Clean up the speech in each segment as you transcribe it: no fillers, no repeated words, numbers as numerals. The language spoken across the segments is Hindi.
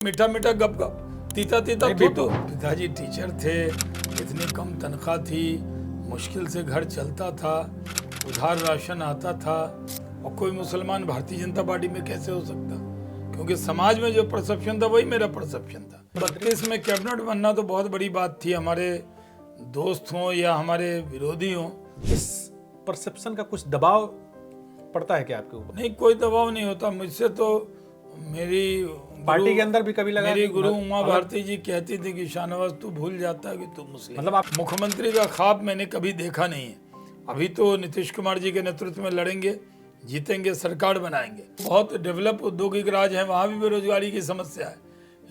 मीठा मीठा गप गप, तीता तीता तो पिताजी टीचर थे, इतनी कम तनख्वाह थी, मुश्किल से घर चलता था, उधार राशन आता था, और कोई मुसलमान भारतीय जनता पार्टी में कैसे हो सकता? क्योंकि समाज में जो परसेप्शन था वही मेरा परसेप्शन था। 32 में कैबिनेट बनना तो बहुत बड़ी बात थी, हमारे दोस्त हों या हमारे विरोधी हों। इस परसेप्शन का कुछ दबाव पड़ता है क्या आपके ऊपर? नहीं, कोई दबाव नहीं होता मुझसे। तो मेरी पार्टी के अंदर भी कभी लगा? मेरी गुरु उमा भारती जी कहती थी कि शाहनवाज तू भूल जाता कि तू मुस्लिम। मतलब आप मुख्यमंत्री का ख्वाब मैंने कभी देखा नहीं है। अभी तो नीतीश कुमार जी के नेतृत्व में लड़ेंगे, जीतेंगे, सरकार बनाएंगे। बहुत डेवलप औद्योगिक राज है, वहाँ भी बेरोजगारी की समस्या है,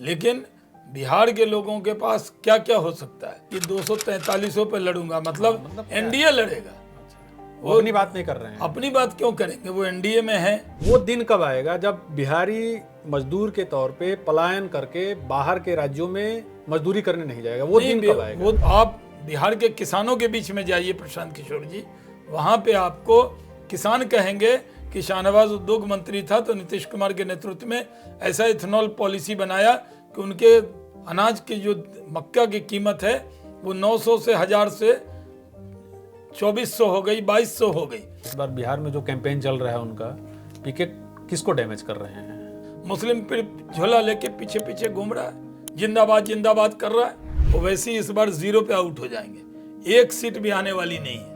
लेकिन बिहार के लोगों के पास क्या क्या हो सकता है कि 243 पे लड़ूंगा, मतलब एनडीए लड़ेगा। वो अपनी बात नहीं कर रहे हैं। अपनी बात क्यों करेंगे, वो एनडीए में है। वो दिन कब आएगा जब बिहारी मजदूर के तौर पे पलायन करके बाहर के राज्यों में मजदूरी करने नहीं जाएगा? वो दिन कब आएगा? वो आप बिहार के किसानों के बीच में जाइए प्रशांत किशोर जी, वहां पे आपको किसान कहेंगे कि शाहनवाज उद्योग मंत्री था तो नीतीश कुमार के नेतृत्व में ऐसा इथेनॉल पॉलिसी बनाया कि उनके अनाज की जो मक्का की कीमत है वो 900 से 1000 से 2400 हो गई, 2200 हो गई। इस बार बिहार में जो कैंपेन चल रहा है उनका, पीके किसको डैमेज कर रहे हैं? मुस्लिम फिर झोला लेके पीछे पीछे घूम रहा है, जिंदाबाद जिंदाबाद कर रहा है। वो वैसे ही इस बार 0 पे आउट हो जाएंगे, एक सीट भी आने वाली नहीं है।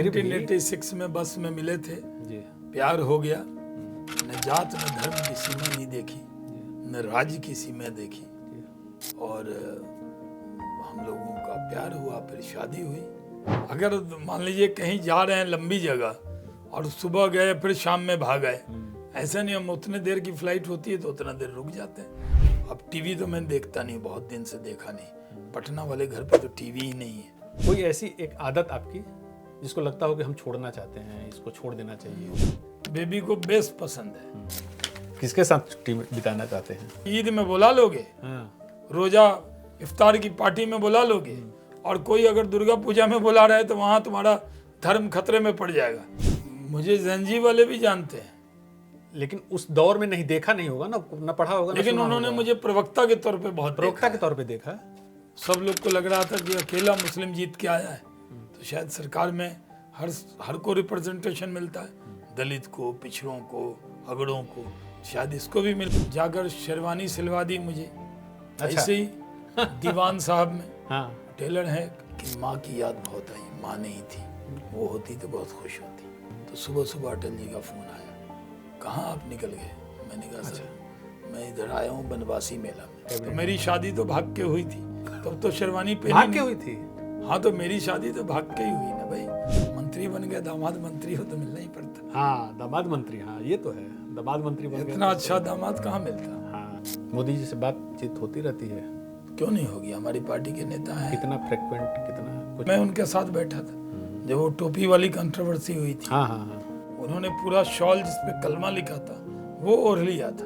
1986 में बस में मिले थे जी, प्यार हो गया, न जात न धर्म की सीमा नहीं देखी, न राज्य की सीमा देखी, और हम लोगों का प्यार हुआ, फिर शादी हुई। अगर मान लीजिए कहीं जा रहे हैं लंबी जगह और सुबह गए फिर शाम में भाग आए, ऐसा नहीं, हम उतने देर की फ्लाइट होती है तो उतना देर रुक जाते हैं। अब टीवी तो मैं देखता नहीं, बहुत दिन से देखा नहीं, पटना वाले घर पे तो टीवी ही नहीं है। कोई ऐसी एक आदत आपकी जिसको लगता हो कि हम छोड़ना चाहते हैं, इसको छोड़ देना चाहिए? बेबी को बेस्ट पसंद है। किसके साथ छुट्टी बिताना चाहते हैं? ईद में बुला लोगे, रोजा इफ्तार की पार्टी में बुला लोगे, और कोई अगर दुर्गा पूजा में बुला रहा है तो वहां तुम्हारा धर्म खतरे में पड़ जाएगा। मुझे जंजी वाले भी जानते हैं, लेकिन उस दौर में नहीं देखा नहीं होगा ना, न पढ़ा होगा, लेकिन उन्होंने मुझे प्रवक्ता के तौर पे बहुत प्रवक्ता के तौर पे देखा। सब लोग को लग रहा था कि अकेला मुस्लिम जीत के आया है, तो शायद सरकार में हर को रिप्रेजेंटेशन मिलता है, दलित को, पिछड़ों को, अगड़ों को, शायद इसको भी मिल। जाकर शेरवानी सिलवा दी मुझे। अच्छा। ऐसे ही दीवान साहब में हाँ, टेलर है कि माँ की याद बहुत आई, माँ नहीं थी, वो होती तो बहुत खुश होती। तो सुबह सुबह अटल जी का फोन आया, कहाँ आप निकल गए? मैंने कहा सर मैं इधर आया हूँ बनवासी मेला में। तो मेरी शादी तो भाग के हुई थी, तब तो शेरवानी पहनी भाग के हुई थी। हाँ, तो मेरी शादी तो भाग के ही हुई ना भाई। मंत्री बन गया, दामाद मंत्री हो तो मिलना ही पड़ता। हाँ, दामाद मंत्री, हाँ ये तो है, दामाद मंत्री बन गया। इतना अच्छा दामाद कहाँ मिलता? हाँ, मोदी जी से बातचीत होती रहती है? क्यों नहीं होगी, हमारी पार्टी के नेता हैं। कितना फ्रिक्वेंट, कितना कुछ? मैं उनके साथ बैठा था जब वो टोपी वाली कंट्रोवर्सी हुई थी। हाँ हाँ हाँ। उन्होंने पूरा शॉल जिसपे कलमा लिखा था वो ओढ़ लिया था।